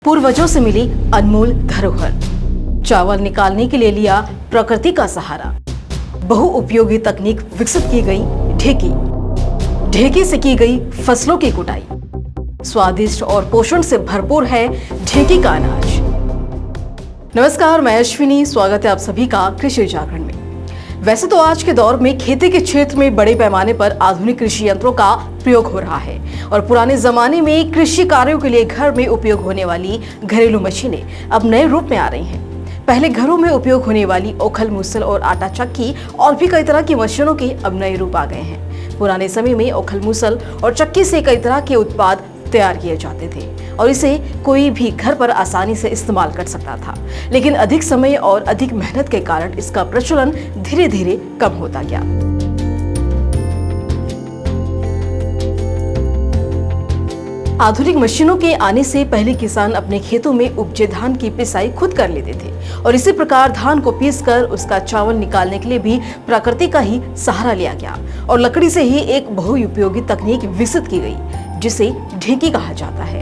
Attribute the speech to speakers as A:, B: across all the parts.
A: पूर्वजों से मिली अनमोल धरोहर। चावल निकालने के लिए लिया प्रकृति का सहारा। बहुउपयोगी तकनीक विकसित की गई ढेकी। ढेकी से की गई फसलों की कुटाई। स्वादिष्ट और पोषण से भरपूर है ढेकी का अनाज। नमस्कार, मैं अश्विनी, स्वागत है आप सभी का कृषि जागरण में। वैसे तो आज के दौर में खेती के क्षेत्र में बड़े पैमाने पर आधुनिक कृषि यंत्रों का प्रयोग हो रहा है और पुराने जमाने में कृषि कार्यों के लिए घर में उपयोग होने वाली घरेलू मशीनें अब नए रूप में आ रही हैं। पहले घरों में उपयोग होने वाली ओखल, मूसल और आटा चक्की और भी कई तरह की मशीनों के अब नए रूप आ गए हैं। पुराने समय में ओखल, मूसल और चक्की से कई तरह के उत्पाद तैयार किए जाते थे और इसे कोई भी घर पर आसानी से इस्तेमाल कर सकता था, लेकिन अधिक समय और अधिक मेहनत के कारण इसका प्रचलन धीरे धीरे कम होता गया। आधुनिक मशीनों के आने से पहले किसान अपने खेतों में उपजे धान की पिसाई खुद कर लेते थे और इसी प्रकार धान को पीसकर उसका चावल निकालने के लिए भी प्रकृति का ही सहारा लिया गया और लकड़ी से ही एक बहुउपयोगी तकनीक विकसित की गई, जिसे ढेकी कहा जाता है।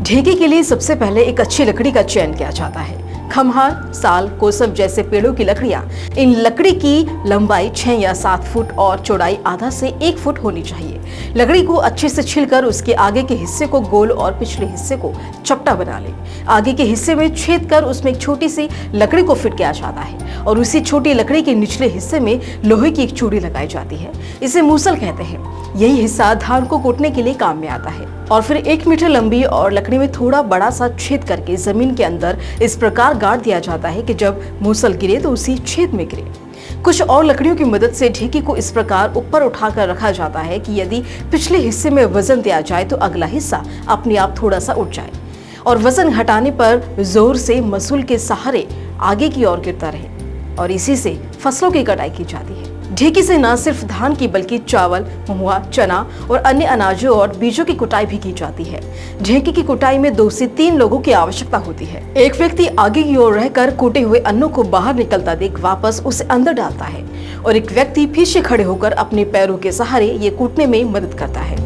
A: ढेकी के लिए सबसे पहले एक अच्छी लकड़ी का चयन किया जाता है। खम्हार, साल, कोसम जैसे पेड़ों की लकड़ियां। इन लकड़ी की लंबाई 6 या 7 फुट और चौड़ाई आधा से 1 फुट होनी चाहिए। लकड़ी को अच्छे से छीलकर उसके आगे के हिस्से को गोल और पिछले हिस्से को चपटा बना ले। आगे के हिस्से में छेद कर उसमें एक छोटी सी लकड़ी को फिट किया जाता है और उसी छोटी लकड़ी के निचले हिस्से में लोहे की एक चूड़ी लगाई जाती है। इसे मूसल कहते हैं। यही हिस्सा धान को कूटने के लिए काम में आता है और फिर 1 मीटर लंबी और लकड़ी में थोड़ा बड़ा सा छेद करके जमीन के अंदर इस प्रकार गाड़ दिया जाता है कि जब मूसल गिरे तो उसी छेद में गिरे। कुछ और लकड़ियों की मदद से ढेकी को इस प्रकार ऊपर उठाकर रखा जाता है कि यदि पिछले हिस्से में वजन दिया जाए तो अगला हिस्सा अपने आप थोड़ा सा उठ जाए और वजन हटाने पर जोर से मसूल के सहारे आगे की ओर गिरता रहे और इसी से फसलों की कटाई की जाती है। ढेकी से न सिर्फ धान की बल्कि चावल, महुआ, चना और अन्य अनाजों और बीजों की कुटाई भी की जाती है। ढेकी की कुटाई में 2 से 3 लोगों की आवश्यकता होती है। एक व्यक्ति आगे की ओर रहकर कूटे हुए अन्नों को बाहर निकलता देख वापस उसे अंदर डालता है और एक व्यक्ति पीछे खड़े होकर अपने पैरों के सहारे ये कूटने में मदद करता है।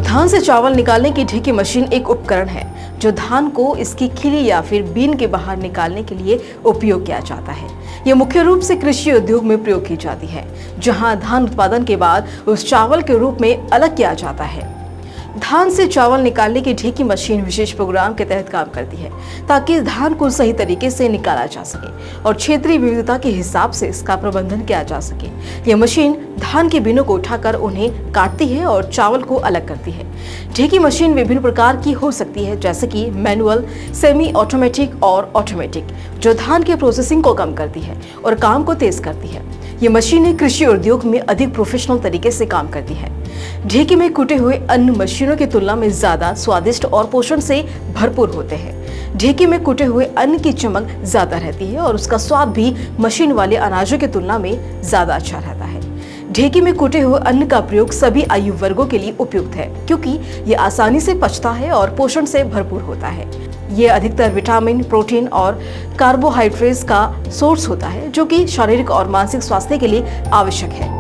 A: धान से चावल निकालने की ढेकी मशीन एक उपकरण है जो धान को इसकी खिली या फिर बीन के बाहर निकालने के लिए उपयोग किया जाता है। यह मुख्य रूप से कृषि उद्योग में प्रयोग की जाती है, जहां धान उत्पादन के बाद उस चावल के रूप में अलग किया जाता है। धान से चावल निकालने की ढेकी मशीन विशेष प्रोग्राम के तहत काम करती है ताकि धान को सही तरीके से निकाला जा सके और क्षेत्रीय विविधता के हिसाब से इसका प्रबंधन किया जा सके। यह मशीन धान के बीनों को उठाकर उन्हें काटती है और चावल को अलग करती है। ढेकी मशीन विभिन्न प्रकार की हो सकती है, जैसे कि मैनुअल, सेमी ऑटोमेटिक और ऑटोमेटिक, जो धान के प्रोसेसिंग को कम करती है और काम को तेज करती है। ये मशीनें कृषि उद्योग में अधिक प्रोफेशनल तरीके से काम करती है। ढेकी में कूटे हुए अन्य मशीनों की तुलना में ज्यादा स्वादिष्ट और पोषण से भरपूर होते हैं। ढेकी में कूटे हुए अन्न की चमक ज्यादा रहती है और उसका स्वाद भी मशीन वाले अनाजों की तुलना में ज्यादा अच्छा रहता है। ढेकी में कूटे हुए अन्न का प्रयोग सभी आयु वर्गों के लिए उपयुक्त है, क्योंकि ये आसानी से पचता है और पोषण से भरपूर होता है। ये अधिकतर विटामिन, प्रोटीन और कार्बोहाइड्रेट्स का सोर्स होता है, जो कि शारीरिक और मानसिक स्वास्थ्य के लिए आवश्यक है।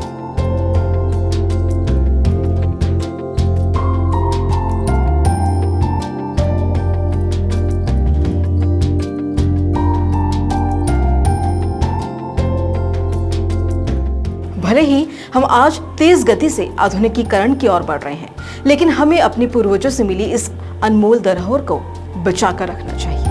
A: भले ही हम आज तेज गति से आधुनिकीकरण की ओर बढ़ रहे हैं, लेकिन हमें अपने पूर्वजों से मिली इस अनमोल धरोहर को बचाकर रखना चाहिए।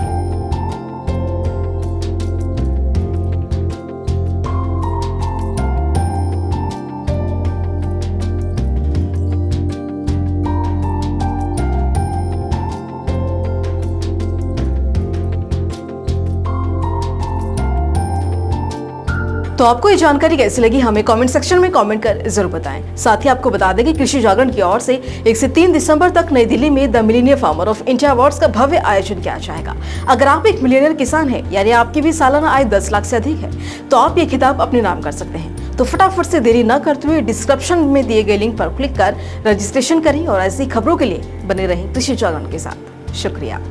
A: तो आपको ये जानकारी कैसी लगी हमें कमेंट सेक्शन में कमेंट कर जरूर बताएं। साथ ही आपको बता दें कि कृषि जागरण की ओर से 1 से 3 दिसंबर तक नई दिल्ली में the Millionaire farmer of India awards का भव्य आयोजन किया जाएगा। अगर आप एक मिलियनियर किसान हैं, यानी आपकी भी सालाना आय 10 लाख से अधिक है, तो आप ये खिताब अपने नाम कर सकते हैं। तो फटाफट से देरी न करते हुए डिस्क्रिप्शन में दिए गए लिंक पर क्लिक कर रजिस्ट्रेशन करें और ऐसी खबरों के लिए बने रहें कृषि जागरण के साथ। शुक्रिया।